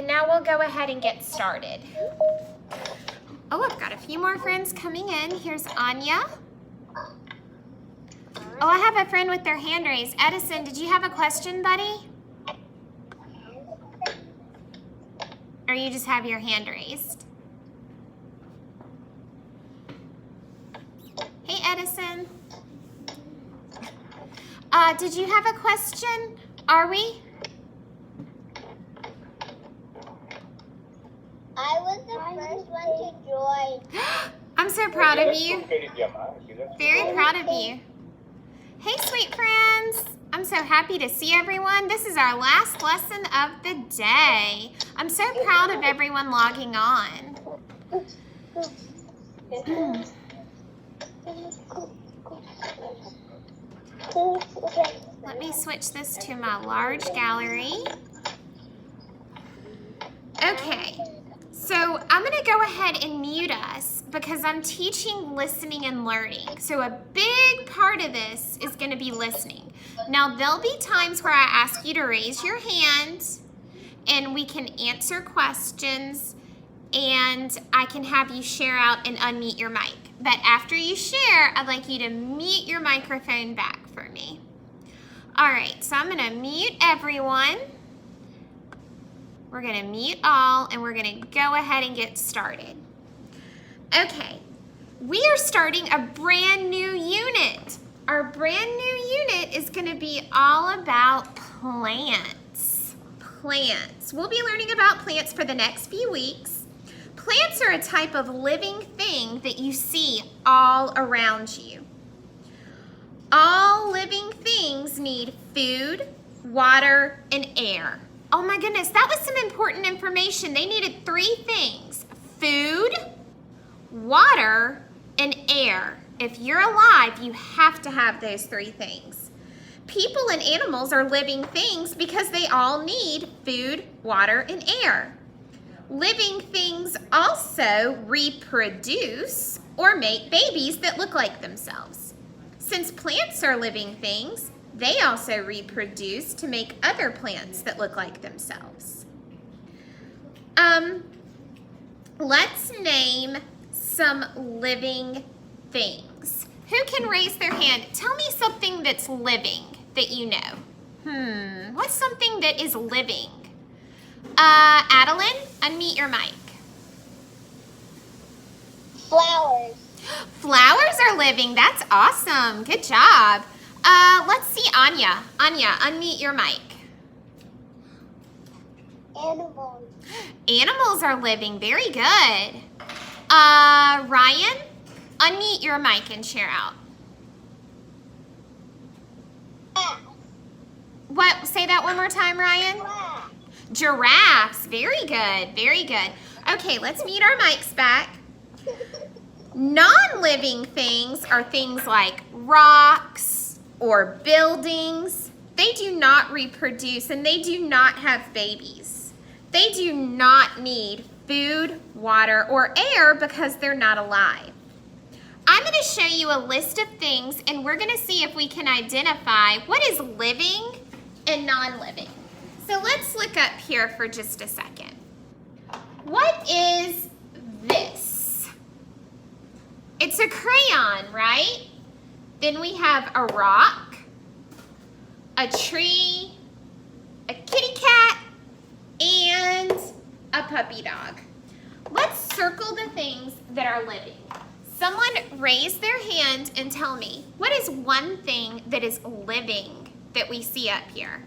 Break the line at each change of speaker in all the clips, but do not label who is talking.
and now we'll go ahead and get started. Oh, I've got a few more friends coming in. Here's Anya. Oh, I have a friend with their hand raised. Edison, did you have a question, buddy? Or you just have your hand raised? Hey, Edison. Did you have a question? Are we?
I was the first one to join.
I'm so proud of you. Very proud of you. Hey, sweet friends. I'm so happy to see everyone. This is our last lesson of the day. I'm so proud of everyone logging on. Let me switch this to my large gallery. Okay, so I'm going to go ahead and mute us because I'm teaching listening and learning. So a big part of this is going to be listening. Now, there'll be times where I ask you to raise your hand and we can answer questions and I can have you share out and unmute your mic. But after you share, I'd like you to mute your microphone back for me. All right, so I'm going to mute everyone. We're going to mute all, and we're going to go ahead and get started. Okay, we are starting a brand new unit. Our brand new unit is going to be all about plants. Plants. We'll be learning about plants for the next few weeks. Plants are a type of living thing that you see all around you. All living things need food, water, and air. Oh my goodness, that was some important information. They needed 3 things: food, water, and air. If you're alive, you have to have those 3 things. People and animals are living things because they all need food, water, and air. Living things also reproduce or make babies that look like themselves. Since plants are living things, they also reproduce to make other plants that look like themselves. Let's name some living things. Who can raise their hand? Tell me something that's living that you know. What's something that is living? Adeline, unmute your mic.
Flowers.
Flowers are living. That's awesome. Good job. Let's see Anya. Anya, unmute your mic.
Animals.
Animals are living. Very good. Ryan, unmute your mic and share out. What? Say that one more time, Ryan. Giraffes. Very good. Very good. Okay, let's mute our mics back. Non-living things are things like rocks or buildings. They do not reproduce and they do not have babies. They do not need food, water, or air because they're not alive. I'm going to show you a list of things and we're going to see if we can identify what is living and non-living. So let's look up here for just a second. What is this? It's a crayon, right? Then we have a rock, a tree, a kitty cat, and a puppy dog. Let's circle the things that are living. Someone raise their hand and tell me, what is one thing that is living that we see up here?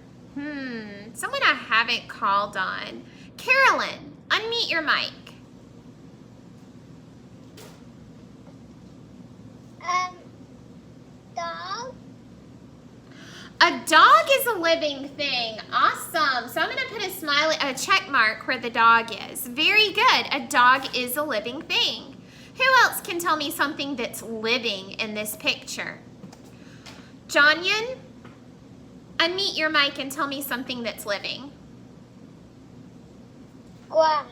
Someone I haven't called on. Carolyn, unmute your mic.
Dog.
A dog is a living thing. Awesome. So I'm going to put a check mark where the dog is. Very good. A dog is a living thing. Who else can tell me something that's living in this picture? Jonyan, unmute your mic and tell me something that's living.
Grass.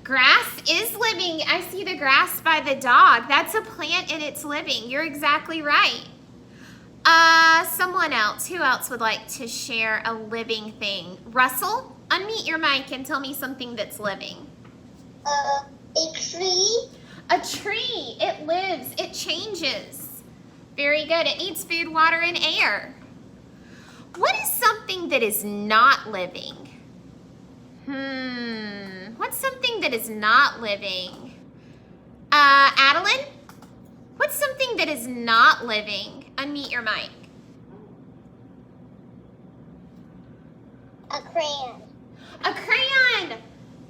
Grass is living. I see the grass by the dog. That's a plant and it's living. You're exactly right. Someone else. Who else would like to share a living thing? Russell, Unmute your mic and tell me something that's living.
A tree.
A tree. It lives. It changes. Very good. It needs food, water, and air. What is something that is not living? What's something that is not living? Adeline? What's something that is not living? Unmute your mic.
A crayon.
A crayon.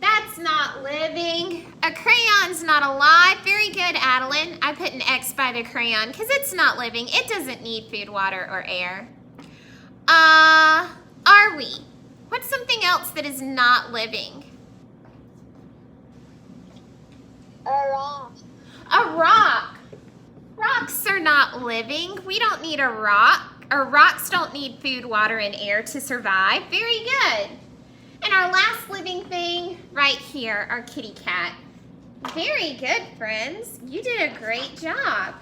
That's not living. A crayon's not alive. Very good, Adeline. I put an X by the crayon because it's not living. It doesn't need food, water, or air. Are we? What's something else that is not living?
A rock.
A rock. Rocks are not living. We don't need a rock. Or rocks don't need food, water, and air to survive. Very good. And our last living thing right here, our kitty cat. Very good, friends. You did a great job.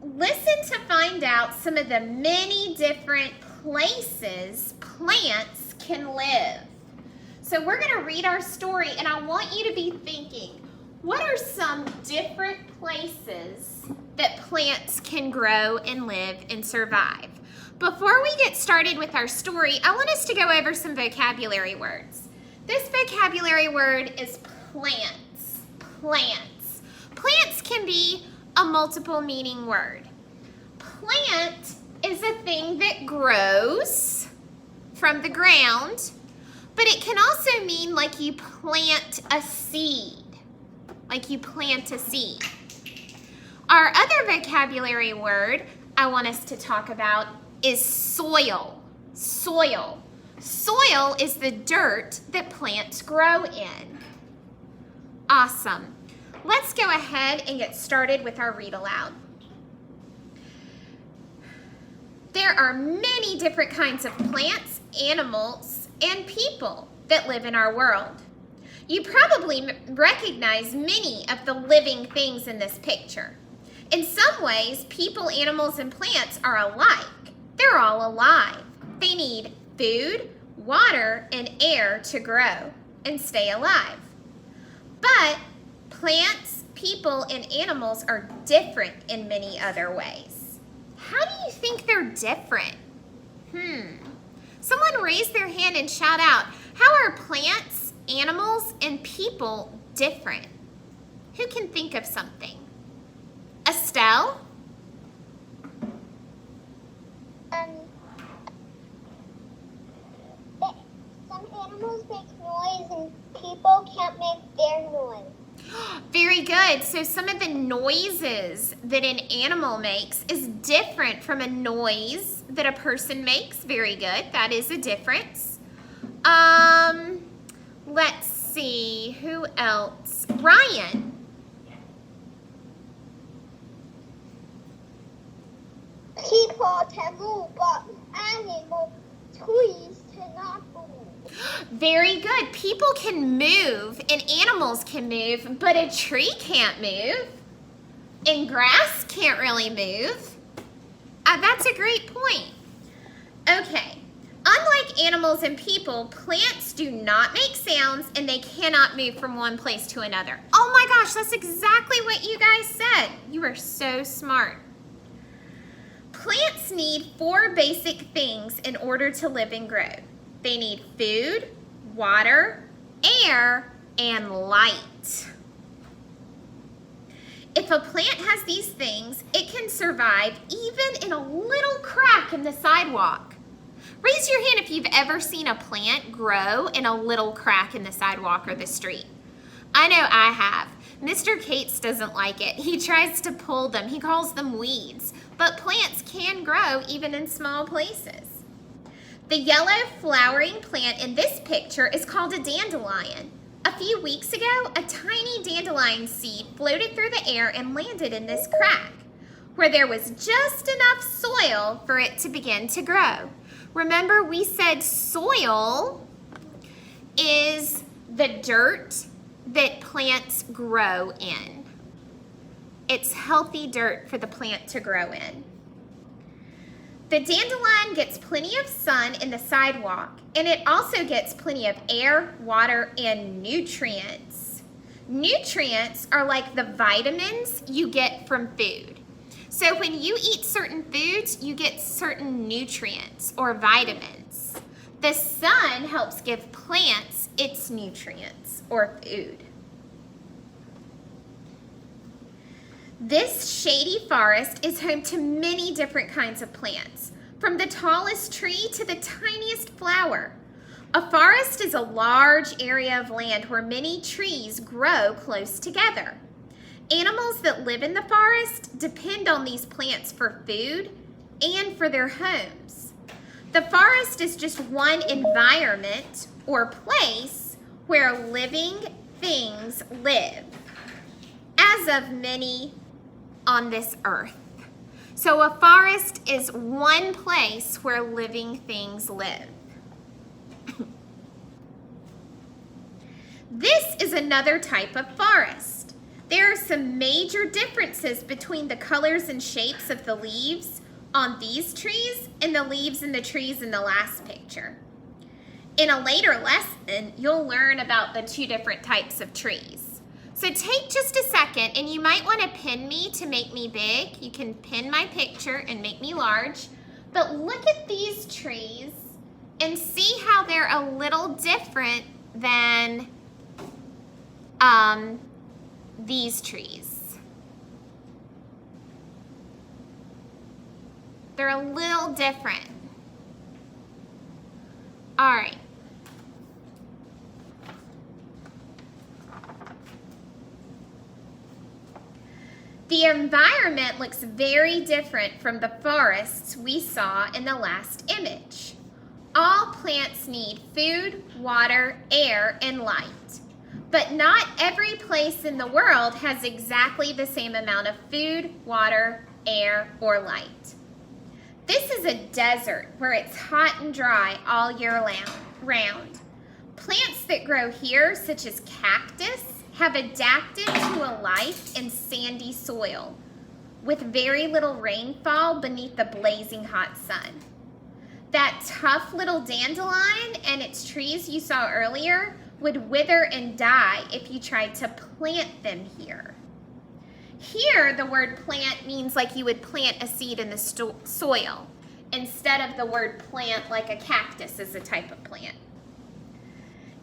Listen to find out some of the many different places plants can live. So we're going to read our story, and I want you to be thinking, what are some different places that plants can grow and live and survive? Before we get started with our story, I want us to go over some vocabulary words. This vocabulary word is plants. Plants. Plants can be a multiple meaning word. Plant is a thing that grows from the ground, but it can also mean like you plant a seed. Like you plant a seed. Our other vocabulary word I want us to talk about is soil. Soil. Soil is the dirt that plants grow in. Awesome. Let's go ahead and get started with our read aloud. There are many different kinds of plants, animals, and people that live in our world. You probably recognize many of the living things in this picture. In some ways, people, animals, and plants are alike. They're all alive. They need food, water, and air to grow and stay alive. But plants, people, and animals are different in many other ways. How do you think they're different? Someone raise their hand and shout out, how are plants, animals, and people different? Who can think of something? Estelle?
Some animals make noise and people can't make their noise.
Very good. So some of the noises that an animal makes is different from a noise that a person makes. Very good. That is a difference. Let's see. Who else? Ryan.
People can move, but animals, trees cannot move.
Very good. People can move and animals can move, but a tree can't move. And grass can't really move. That's a great point. Okay. Unlike animals and people, plants do not make sounds and they cannot move from one place to another. Oh my gosh, that's exactly what you guys said. You are so smart. Plants need 4 basic things in order to live and grow. They need food, water, air, and light. If a plant has these things, it can survive even in a little crack in the sidewalk. Raise your hand if you've ever seen a plant grow in a little crack in the sidewalk or the street. I know I have. Mr. Cates doesn't like it. He tries to pull them. He calls them weeds. But plants can grow even in small places. The yellow flowering plant in this picture is called a dandelion. A few weeks ago, a tiny dandelion seed floated through the air and landed in this crack, where there was just enough soil for it to begin to grow. Remember, we said soil is the dirt that plants grow in. It's healthy dirt for the plant to grow in. The dandelion gets plenty of sun in the sidewalk, and it also gets plenty of air, water, and nutrients. Nutrients are like the vitamins you get from food. So when you eat certain foods, you get certain nutrients or vitamins. The sun helps give plants its nutrients or food. This shady forest is home to many different kinds of plants, from the tallest tree to the tiniest flower. A forest is a large area of land where many trees grow close together. Animals that live in the forest depend on these plants for food and for their homes. The forest is just one environment or place where living things live, as of many on this earth. So a forest is one place where living things live. This is another type of forest. There are some major differences between the colors and shapes of the leaves on these trees and the leaves in the trees in the last picture. In a later lesson, you'll learn about the two different types of trees. So take just a second, and you might want to pin me to make me big. You can pin my picture and make me large. But look at these trees and see how they're a little different than these trees. They're a little different. All right. The environment looks very different from the forests we saw in the last image. All plants need food, water, air, and light. But not every place in the world has exactly the same amount of food, water, air, or light. This is a desert where it's hot and dry all year round. Plants that grow here, such as cactus, have adapted to a life in sandy soil with very little rainfall beneath the blazing hot sun. That tough little dandelion and its trees you saw earlier would wither and die if you tried to plant them here. Here, the word plant means like you would plant a seed in the soil instead of the word plant like a cactus is a type of plant.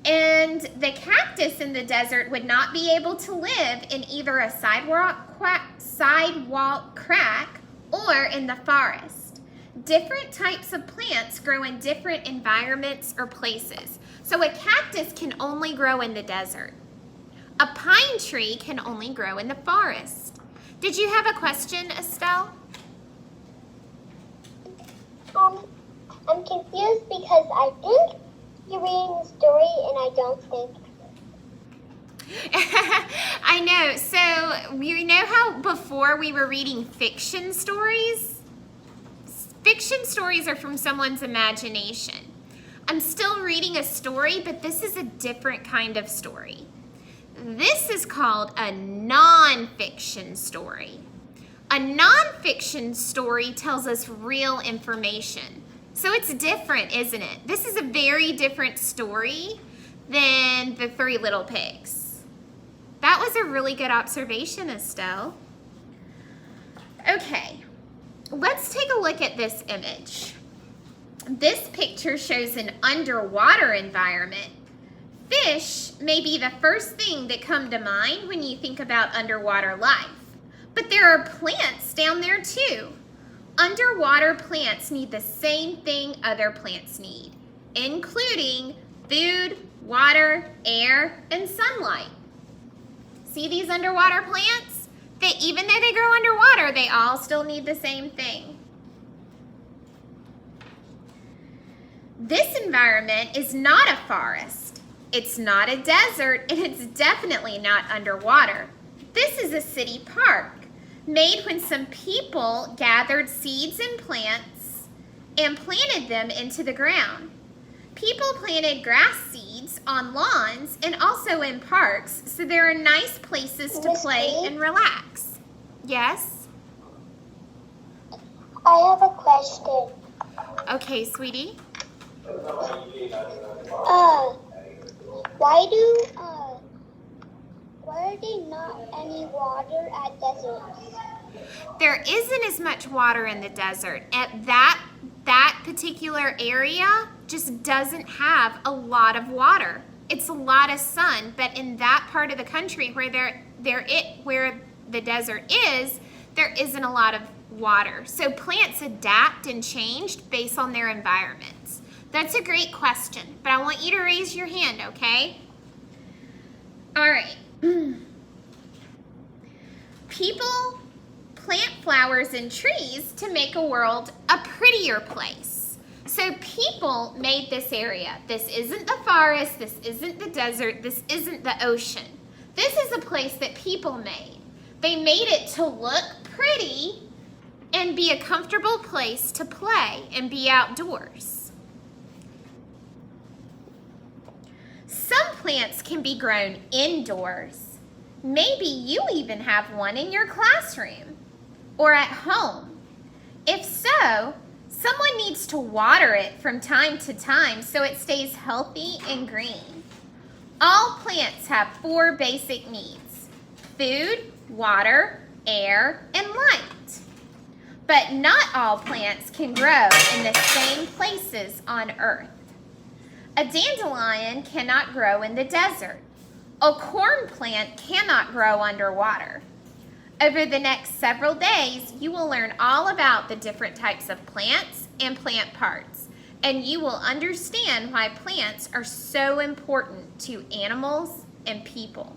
And the cactus in the desert would not be able to live in either a sidewalk crack or in the forest. Different types of plants grow in different environments or places. So a cactus can only grow in the desert. A pine tree can only grow in the forest. Did you have a question, Estelle?
I'm confused because I think you're reading the story and I don't think.
I know. So you know how before we were reading fiction stories? Fiction stories are from someone's imagination. I'm still reading a story, but this is a different kind of story. This is called a nonfiction story. A nonfiction story tells us real information. So it's different, isn't it? This is a very different story than the Three Little Pigs. That was a really good observation, Estelle. Okay, let's take a look at this image. This picture shows an underwater environment. Fish may be the first thing that come to mind when you think about underwater life, but there are plants down there too. Underwater plants need the same thing other plants need, including food, water, air, and sunlight. See these underwater plants? Even though they grow underwater, they all still need the same thing. This environment is not a forest. It's not a desert, and it's definitely not underwater. This is a city park, made when some people gathered seeds and plants and planted them into the ground. People planted grass seeds on lawns and also in parks, so there are nice places to play and relax. Yes?
I have a question.
Okay, sweetie.
Why are there not any water at deserts?
There isn't as much water in the desert. At that particular area just doesn't have a lot of water. It's a lot of sun, but in that part of the country where where the desert is, there isn't a lot of water. So plants adapt and change based on their environments. That's a great question, but I want you to raise your hand, okay? All right. People plant flowers and trees to make a world a prettier place. So people made this area. This isn't the forest, this isn't the desert, this isn't the ocean. This is a place that people made. They made it to look pretty and be a comfortable place to play and be outdoors. Some plants can be grown indoors. Maybe you even have one in your classroom or at home. If so, someone needs to water it from time to time so it stays healthy and green. All plants have 4 basic needs: food, water, air, and light. But not all plants can grow in the same places on Earth. A dandelion cannot grow in the desert. A corn plant cannot grow underwater. Over the next several days, you will learn all about the different types of plants and plant parts, and you will understand why plants are so important to animals and people.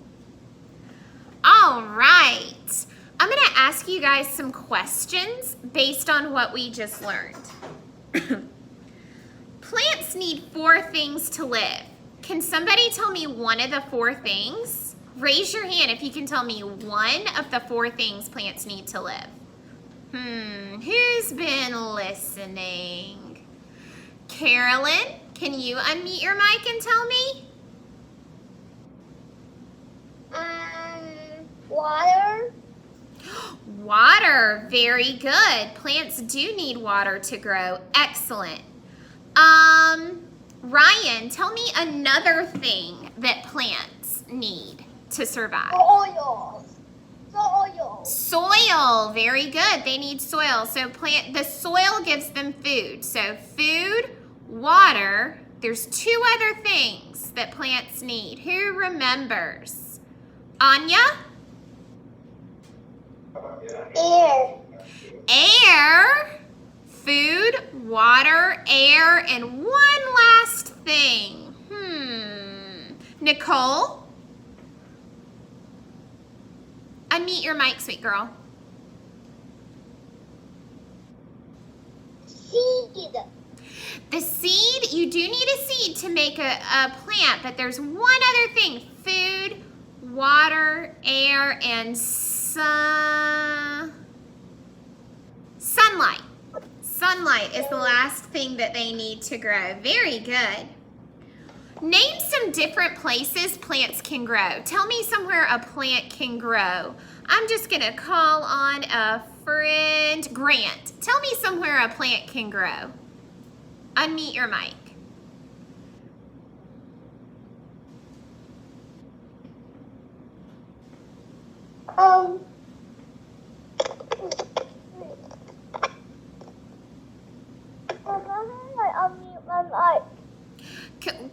All right, I'm going to ask you guys some questions based on what we just learned. Plants need 4 things to live. Can somebody tell me one of the 4 things? Raise your hand if you can tell me one of the 4 things plants need to live. Who's been listening? Carolyn, can you unmute your mic and tell me?
Water.
Water, very good. Plants do need water to grow. Excellent. Ryan, tell me another thing that plants need to survive. Soil, very good. They need soil. So the soil gives them food. So food, water. There's 2 other things that plants need. Who remembers? Anya? Air. Food, water, air, and one last thing. Nicole? Unmute your mic, sweet girl.
Seed.
The seed, you do need a seed to make a plant, but there's one other thing. Food, water, air, and sunlight. Sunlight is the last thing that they need to grow. Very good. Name some different places plants can grow. Tell me somewhere a plant can grow. I'm just going to call on a friend. Grant, tell me somewhere a plant can grow. Unmute your mic.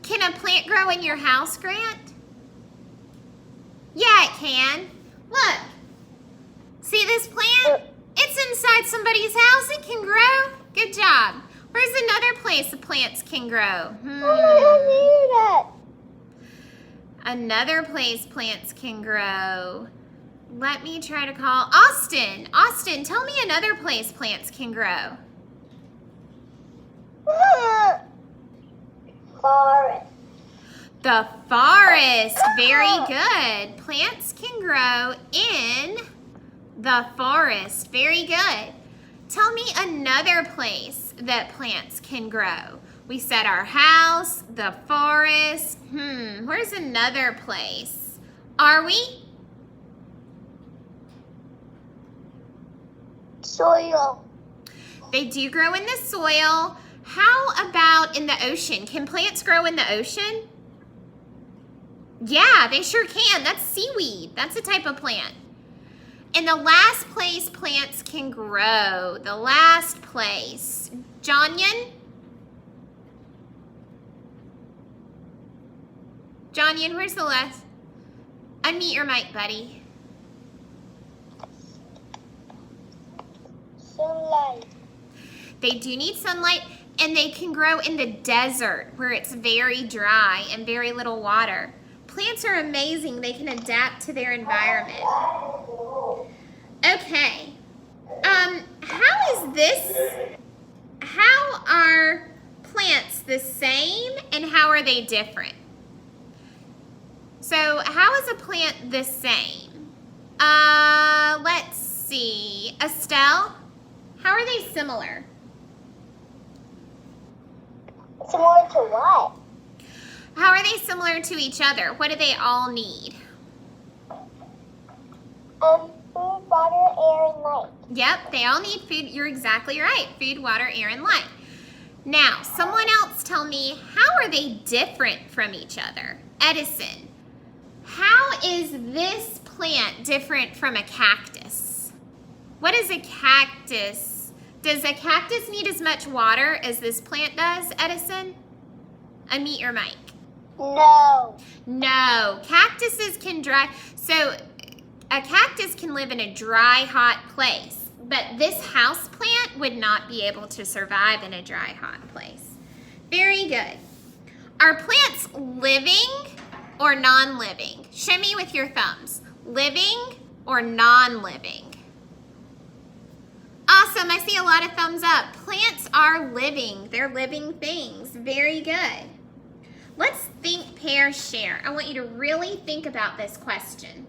Can a plant grow in your house, Grant? Yeah, it can. Look. See this plant? It's inside somebody's house. It can grow. Good job. Where's another place the plants can grow? Another place plants can grow. Let me try to call Austin. Austin, tell me another place plants can grow.
Forest.
The forest. Very good. Plants can grow in the forest. Very good. Tell me another place that plants can grow. We said our house, the forest. Where's another place? Are we?
Soil.
They do grow in the soil. How about in the ocean? Can plants grow in the ocean? Yeah, they sure can. That's seaweed. That's a type of plant. And the last place plants can grow, the last place. Jonyan? Jonyan, where's the last? Unmute your mic, buddy.
Sunlight.
They do need sunlight, and they can grow in the desert where it's very dry and very little water. Plants are amazing. They can adapt to their environment. Okay. How are plants the same and how are they different? So how is a plant the same? Let's see. Estelle, how are they similar?
Similar to what?
How are they similar to each other? What do they all need?
Food, water, air, and light.
Yep, they all need food. You're exactly right. Food, water, air, and light. Now, someone else tell me, how are they different from each other? Edison, how is this plant different from a cactus? What is a cactus? Does a cactus need as much water as this plant does, Edison? Unmute your mic.
No.
No, cactuses can dry. So a cactus can live in a dry, hot place, but this house plant would not be able to survive in a dry, hot place. Very good. Are plants living or non-living? Show me with your thumbs. Living or non-living? Awesome, I see a lot of thumbs up. Plants are living. They're living things. Very good. Let's think, pair, share. I want you to really think about this question.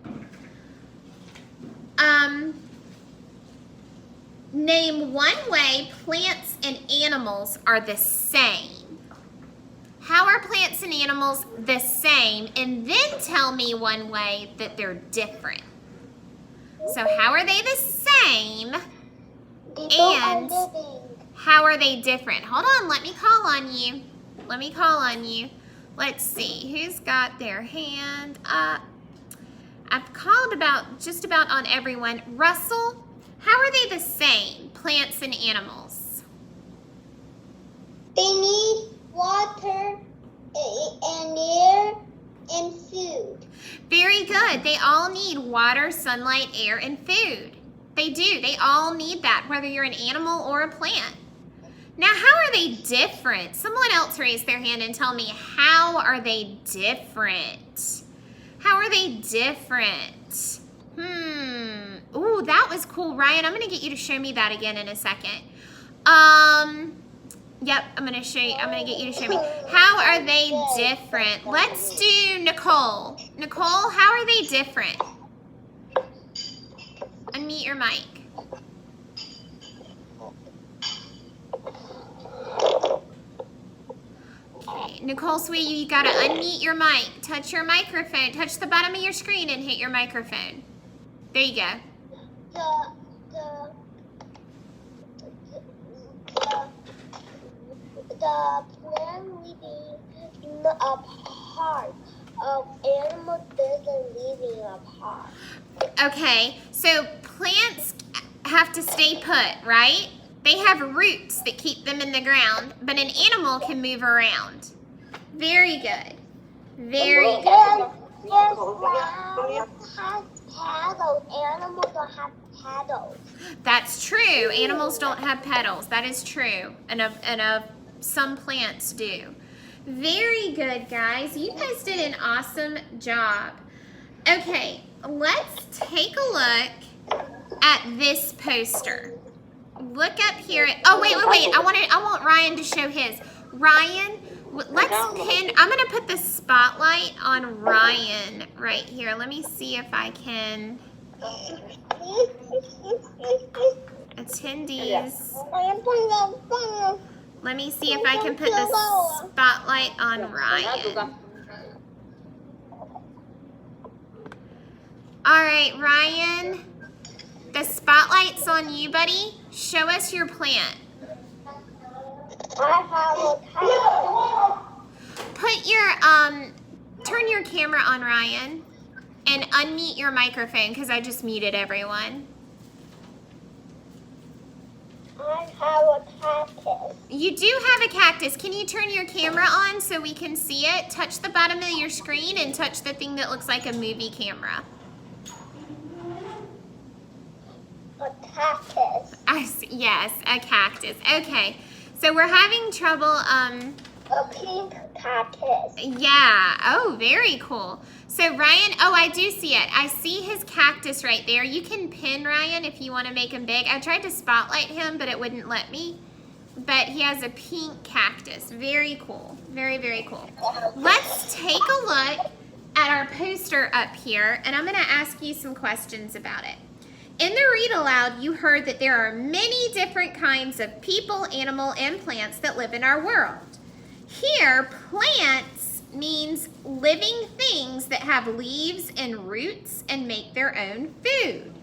Name one way plants and animals are the same. How are plants and animals the same? And then tell me one way that they're different. So how are they the same? And how are they different? Hold on, let me call on you. Let me call on you. Let's see, who's got their hand up? I've called just about on everyone. Russell, how are they the same, plants and animals?
They need water and air and food.
Very good. They all need water, sunlight, air, and food. They do. They all need that, whether you're an animal or a plant. Now, how are they different? Someone else raise their hand and tell me, how are they different? How are they different? Ooh, that was cool. Ryan, I'm going to get you to show me that again in a second. Yep, I'm going to get you to show me. How are they different? Let's do Nicole. Nicole, how are they different? Unmute your mic. Okay, Nicole, sweetie, you gotta unmute your mic. Touch your microphone. Touch the bottom of your screen and hit your microphone. There you go.
The plant living apart. Animal doesn't living apart.
Okay, so plants have to stay put, right? They have roots that keep them in the ground, but an animal can move around. Very good. Very good.
Yes, plants have petals. Animals don't have petals.
That's true. Animals don't have petals. That is true. And some plants do. Very good, guys. You guys did an awesome job. Okay, let's take a look at this poster. Look up here. Oh, wait. I want Ryan to show his. Ryan, let's pin. I'm going to put the spotlight on Ryan right here. Let me see if I can. Attendees. Let me see if I can put the spotlight on Ryan. All right, Ryan. The spotlight's on you, buddy. Show us your plant.
I have a cactus.
Put your, turn your camera on, Ryan, and unmute your microphone because I just muted everyone.
I have a cactus.
You do have a cactus. Can you turn your camera on so we can see it? Touch the bottom of your screen and touch the thing that looks like a movie camera.
A cactus.
Yes, a cactus. Okay, so we're having trouble,
A pink cactus.
yeah. Oh, very cool. So Ryan, oh, I do see it. I see his cactus right there. You can pin Ryan if you want to make him big. I tried to spotlight him, but it wouldn't let me. But he has a pink cactus. Very cool. Very, very cool. Let's take a look at our poster up here, and I'm going to ask you some questions about it. In the read aloud, you heard that there are many different kinds of people, animal, and plants that live in our world. Here, plants means living things that have leaves and roots and make their own food.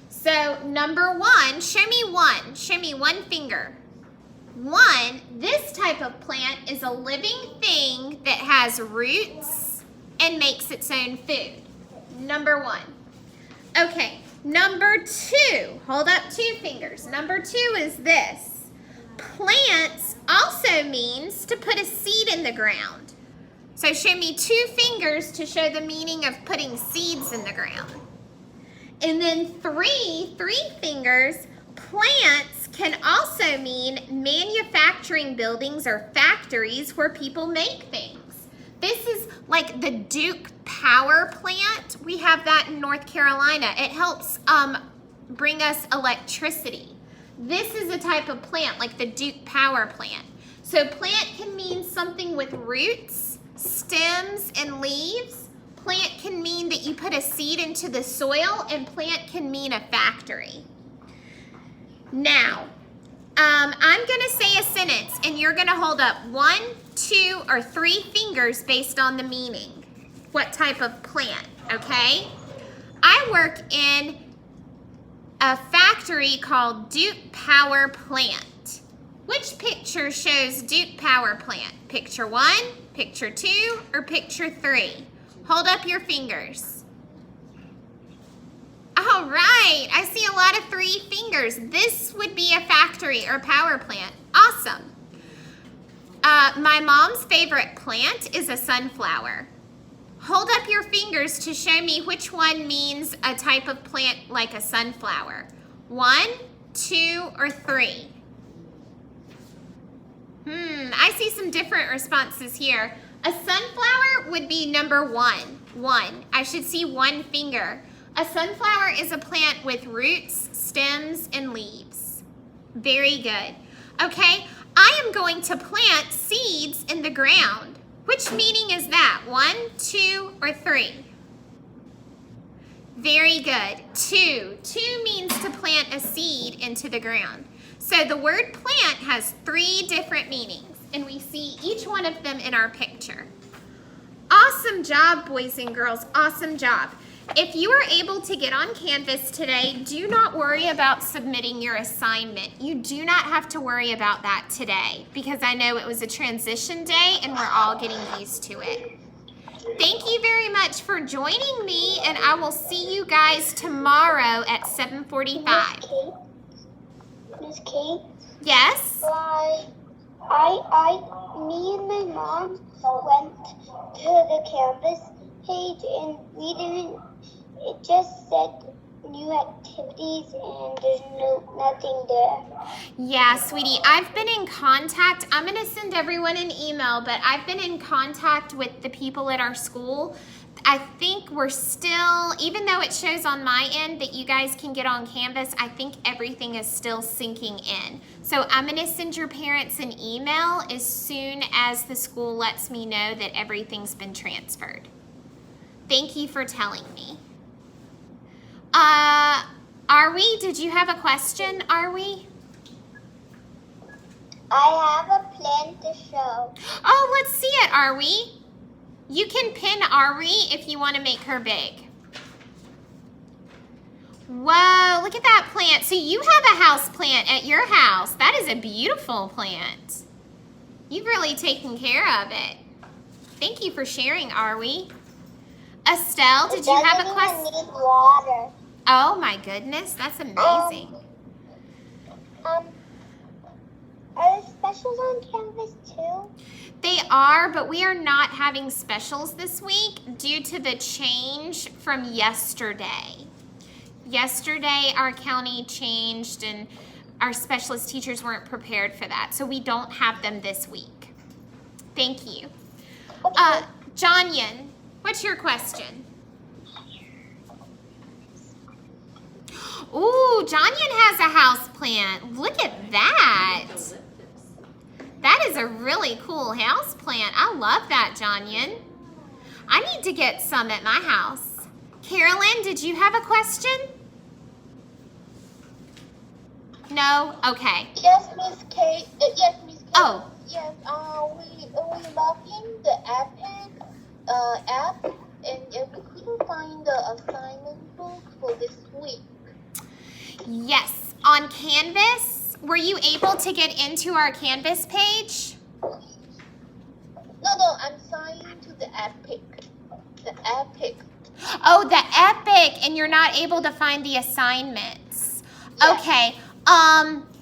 So, number one, show me one. Show me one finger. One, this type of plant is a living thing that has roots and makes its own food. Number one. Okay, number two, hold up 2 fingers. Number 2 is this. Plants also means to put a seed in the ground. So show me 2 fingers to show the meaning of putting seeds in the ground. And then 3 fingers, plants can also mean manufacturing buildings or factories where people make things. This is like the Duke Power Plant. We have that in North Carolina. It helps bring us electricity. This is a type of plant, like the Duke Power Plant. So plant can mean something with roots, stems, and leaves. Plant can mean that you put a seed into the soil, and plant can mean a factory. Now, I'm gonna say a sentence, and you're gonna hold up 1, 2, or 3 fingers based on the meaning. What type of plant, okay? I work in a factory called Duke Power Plant. Which picture shows Duke Power Plant? Picture 1, picture 2, or picture 3? Hold up your fingers. All right, I see a lot of 3 fingers. This would be a factory or power plant. Awesome. My mom's favorite plant is a sunflower. Hold up your fingers to show me which one means a type of plant like a sunflower. 1, 2, or 3? I see some different responses here. A sunflower would be number 1. I should see 1 finger. A sunflower is a plant with roots, stems, and leaves. Very good. Okay, I am going to plant seeds in the ground. Which meaning is that? 1, 2, or 3? Very good. 2. 2 means to plant a seed into the ground. So the word plant has 3 different meanings, and we see each one of them in our picture. Awesome job, boys and girls. Awesome job. If you are able to get on Canvas today, do not worry about submitting your assignment. You do not have to worry about that today because I know it was a transition day and we're all getting used to it. Thank you very much for joining me, and I will see you guys tomorrow at 7:45.
Miss Kate?
Yes?
Me and my mom went to the Canvas page and we didn't, it just said new activities and there's nothing there.
Yeah, sweetie, I've been in contact. I'm going to send everyone an email, but I've been in contact with the people at our school. I think we're still, even though it shows on my end that you guys can get on Canvas, I think everything is still syncing in. So I'm going to send your parents an email as soon as the school lets me know that everything's been transferred. Thank you for telling me. Did you have a question, Arwie?
I have a plan to show.
Oh, let's see it, Arwie. You can pin Arwie if you want to make her big. Whoa, look at that plant. So you have a house plant at your house. That is a beautiful plant. You've really taken care of it. Thank you for sharing, Arwie. Estelle, did you have a question?
It doesn't even need water.
Oh my goodness, that's amazing.
Are there specials on Canvas too?
They are, but we are not having specials this week due to the change from yesterday. Yesterday, our county changed and our specialist teachers weren't prepared for that, so we don't have them this week. Thank you.
Okay.
Jonyan, what's your question? Ooh, Jonyan has a house plant. Look at that. That is a really cool house plant. I love that, Jonyan. I need to get some at my house. Carolyn, did you have a question? No? Okay.
Yes, Miss Kate. Yes, Miss Kate.
Oh.
Yes. We logged in the app, and we couldn't find the assignment book for this week.
Yes. On Canvas, were you able to get into our Canvas page?
No, I'm signed to the Epic. The Epic.
Oh, the Epic, and you're not able to find the assignments.
Yes.
Okay.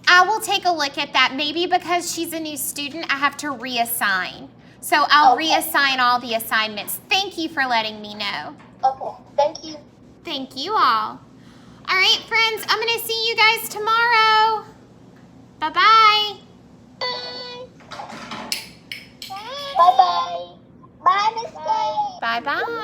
I will take a look at that. Maybe because she's a new student, I have to reassign. So I'll reassign all the assignments. Thank you for letting me know.
Okay. Thank you.
Thank you all. All right, friends, I'm going to see you guys tomorrow. Bye-bye.
Bye. Bye. Bye. Bye, Miss Kate.
Bye-bye.